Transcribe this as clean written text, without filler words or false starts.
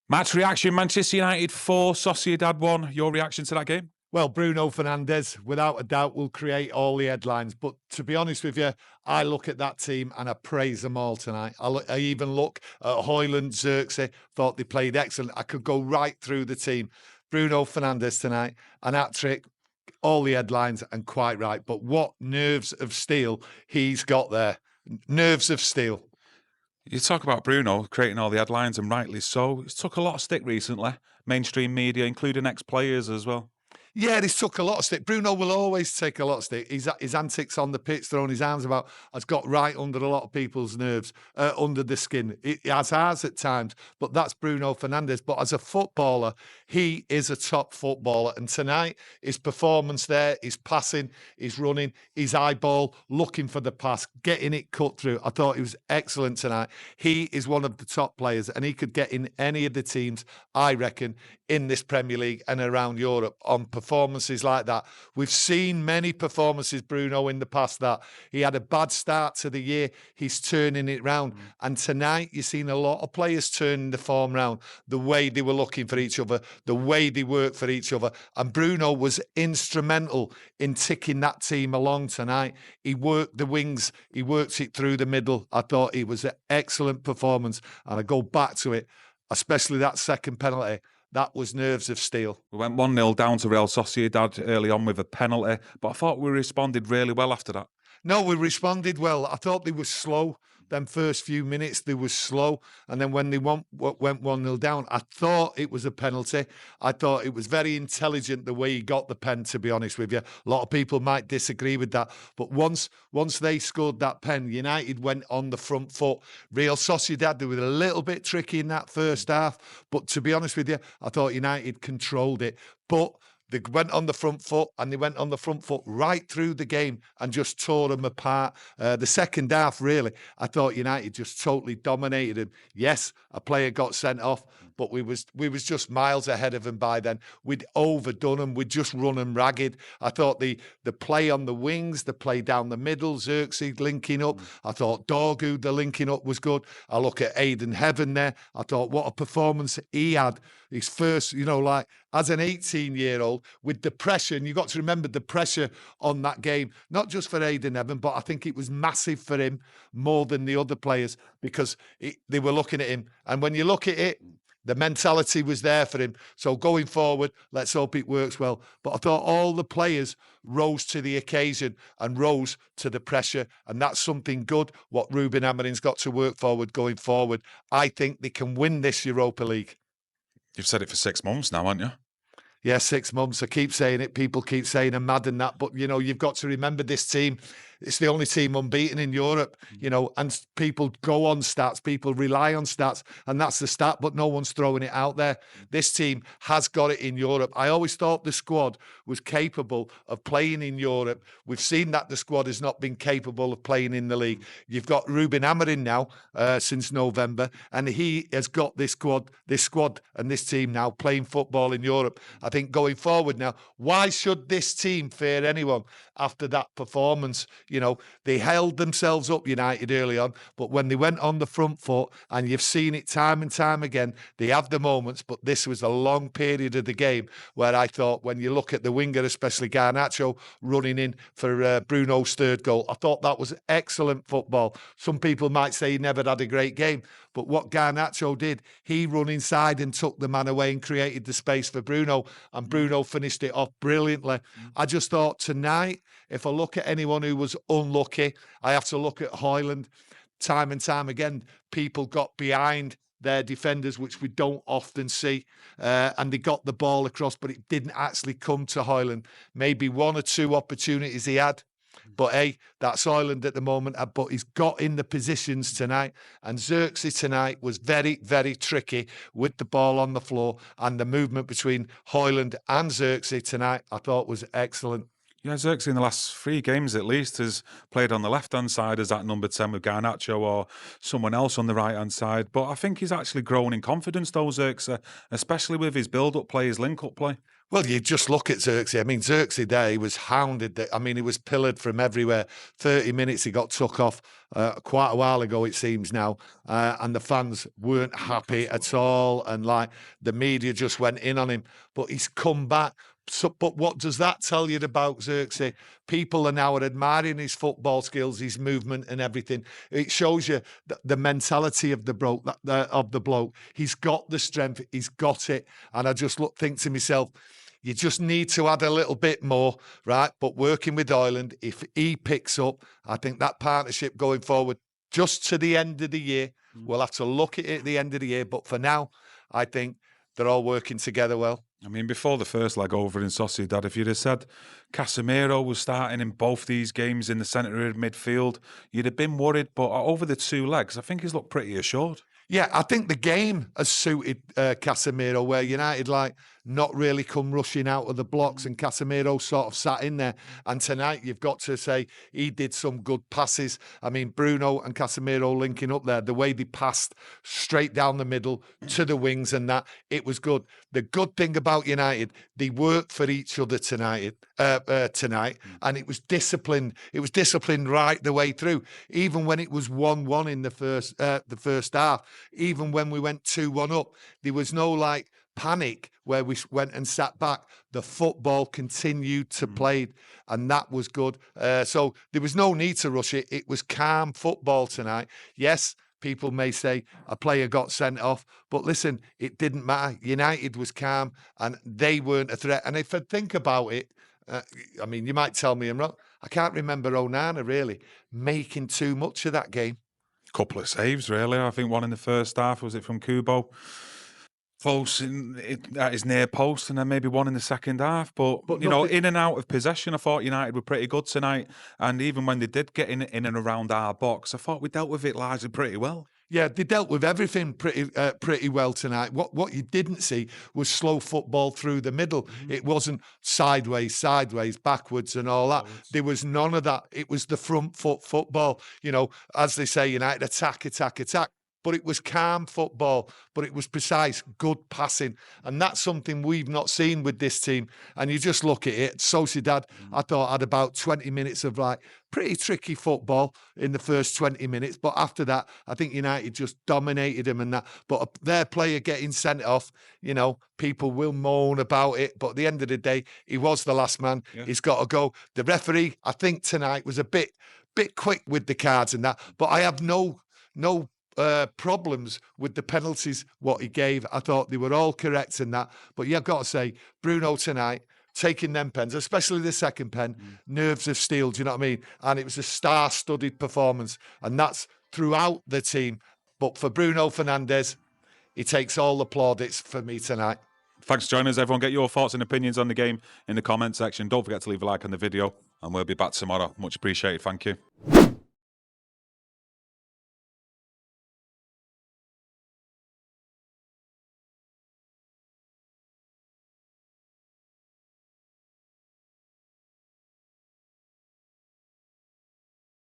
Match reaction, Manchester United 4, Sociedad 1. Your reaction to that game? Well, Bruno Fernandes, without a doubt, will create all the headlines. But to be honest with you, I look at that team and I praise them all tonight. I even look at Hojlund, Zirkzee, thought they played excellent. I could go right through the team. Bruno Fernandes tonight, an hat-trick, all the headlines, and quite right. But what nerves of steel he's got there. Nerves of steel. You talk about Bruno creating all the headlines, and rightly so. He's took a lot of stick recently, mainstream media, including ex-players as well. Yeah, this took a lot of stick. Bruno will always take a lot of stick. His antics on the pitch, throwing his arms about, has got right under a lot of people's nerves, under the skin. It has ours at times, but that's Bruno Fernandes. But as a footballer, he is a top footballer. And tonight, his performance there, his passing, his running, his eyeball, looking for the pass, getting it cut through. I thought he was excellent tonight. He is one of the top players, and he could get in any of the teams, I reckon, in this Premier League and around Europe on performances like that. We've seen many performances, Bruno, in the past that he had a bad start to the year. He's turning it round. And tonight, you've seen a lot of players turning the form round, the way they were looking for each other, the way they worked for each other. And Bruno was instrumental in ticking that team along tonight. He worked the wings. He worked it through the middle. I thought it was an excellent performance. And I go back to it, especially that second penalty. That was nerves of steel. We went 1-0 down to Real Sociedad early on with a penalty, but I thought we responded really well after that. No, we responded well. I thought they were slow. Them first few minutes, they were slow. And then when they went 1-0 down, I thought it was a penalty. I thought it was very intelligent the way he got the pen, to be honest with you. A lot of people might disagree with that. But once they scored that pen, United went on the front foot. Real Sociedad, they were a little bit tricky in that first half. But to be honest with you, I thought United controlled it. But they went on the front foot, and they went on the front foot right through the game and just tore them apart. The second half, really, I thought United just totally dominated them. Yes, a player got sent off, but we was just miles ahead of them by then. We'd overdone them. We'd just run them ragged. I thought the play on the wings, the play down the middle, Zirkzee linking up. I thought Dorgu, the linking up was good. I look at Aiden Heaven there. I thought what a performance he had. His first, like as an 18-year-old with the pressure, and you've got to remember the pressure on that game, not just for Aiden Heaven, but I think it was massive for him more than the other players because they were looking at him. And when you look at it, the mentality was there for him. So going forward, let's hope it works well. But I thought all the players rose to the occasion and rose to the pressure. And that's something good, what Ruben Amarim's got to work forward going forward. I think they can win this Europa League. You've said it for 6 months now, haven't you? Yeah, 6 months. I keep saying it. People keep saying I'm mad and that. But, you've got to remember this team. It's the only team unbeaten in Europe, and people go on stats. People rely on stats, and that's the stat, but no one's throwing it out there. This team has got it in Europe. I always thought the squad was capable of playing in Europe. We've seen that the squad has not been capable of playing in the league. You've got Ruben Amarim now since November, and he has got this squad and this team now playing football in Europe. I think going forward now, why should this team fear anyone after that performance? They held themselves up, United, early on, but when they went on the front foot, and you've seen it time and time again, they have the moments, but this was a long period of the game where I thought, when you look at the winger, especially Garnacho, running in for Bruno's third goal, I thought that was excellent football. Some people might say he never had a great game, but what Garnacho did, he run inside and took the man away and created the space for Bruno, and Bruno finished it off brilliantly. I just thought tonight, if I look at anyone who was unlucky, I have to look at Hojlund. Time and time again, people got behind their defenders, which we don't often see, and they got the ball across, but it didn't actually come to Hojlund. Maybe 1 or 2 opportunities he had. But hey, that's Hojlund at the moment. But he's got in the positions tonight. And Zirkzee tonight was very, very tricky with the ball on the floor. And the movement between Hojlund and Zirkzee tonight, I thought was excellent. Yeah, Zirkzee in the last 3 games at least has played on the left-hand side as that number 10 with Garnacho or someone else on the right-hand side. But I think he's actually grown in confidence, though, Zirkzee, especially with his build-up play, his link-up play. Well, you just look at Zirkzee. I mean, Zirkzee there, he was hounded. I mean, he was pillared from everywhere. 30 minutes, he got took off quite a while ago, it seems now. And the fans weren't happy at all. And like the media just went in on him. But he's come back. So, but what does that tell you about Zirkzee? People are now admiring his football skills, his movement, and everything. It shows you the mentality of the bloke. He's got the strength. He's got it. And I just think to myself, you just need to add a little bit more, right? But working with Hojlund, if he picks up, I think that partnership going forward, just to the end of the year, we'll have to look at it at the end of the year. But for now, I think they're all working together well. I mean, before the first leg over in Sociedad, if you'd have said Casemiro was starting in both these games in the centre of midfield, you'd have been worried. But over the 2 legs, I think he's looked pretty assured. Yeah, I think the game has suited Casemiro, where United not really come rushing out of the blocks, and Casemiro sort of sat in there. And tonight, you've got to say he did some good passes. I mean, Bruno and Casemiro linking up there, the way they passed straight down the middle to the wings, and that it was good. The good thing about United, they worked for each other tonight, and it was disciplined. It was disciplined right the way through, even when it was 1-1 in the first half. Even when we went 2-1 up, there was no panic where we went and sat back. The football continued to play, and that was good. So there was no need to rush it. It was calm football tonight. Yes, people may say a player got sent off, but listen, it didn't matter. United was calm, and they weren't a threat. And if I think about it, I mean, you might tell me I'm wrong. I can't remember Onana really making too much of that game. Couple of saves, really. I think one in the first half, was it from Kubo? Close at his near post, and then maybe one in the second half. But you know, in and out of possession, I thought United were pretty good tonight. And even when they did get in and around our box, I thought we dealt with it largely pretty well. Yeah, they dealt with everything pretty well tonight. What you didn't see was slow football through the middle. It wasn't sideways, backwards and all that. There was none of that. It was the front foot football. You know, as they say, United attack. But it was calm football, but it was precise, good passing. And that's something we've not seen with this team. And you just look at it, Sociedad, I thought, had about 20 minutes of pretty tricky football in the first 20 minutes. But after that, I think United just dominated them and that. But their player getting sent off, you know, people will moan about it. But at the end of the day, he was the last man. Yeah. He's got to go. The referee, I think tonight was a bit quick with the cards and that. But I have no problems with the penalties, what he gave. I thought they were all correct in that. But you've got to say, Bruno tonight, taking them pens, especially the second pen, nerves of steel, do you know what I mean? And it was a star-studded performance. And that's throughout the team. But for Bruno Fernandes, he takes all the plaudits for me tonight. Thanks for joining us, everyone. Get your thoughts and opinions on the game in the comment section. Don't forget to leave a like on the video, and we'll be back tomorrow. Much appreciated. Thank you.